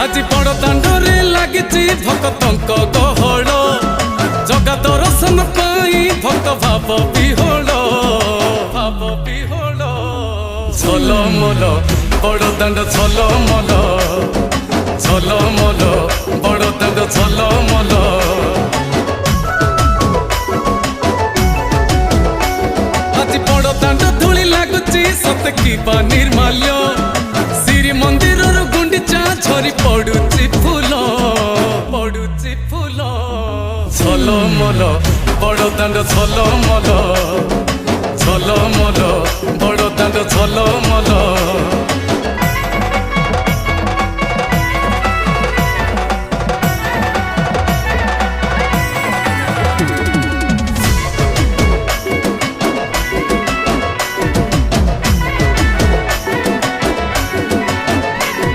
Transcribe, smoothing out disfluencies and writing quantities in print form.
आज बड़ दांडरे लागिची भक्तंक गहळ जगा दर्शन पाई भक्त भाव विहोल झलमल बड़ दांड झलमल झलमल बड़ दांड झलमल आज बड़ दांड धूली लागुची सत कि निर्माल्य श्री मंदिर गुंडीचा झरी पड़ुची फूल झलमल बड़ दांड झलमल झलमल बड़ दांड झलमल।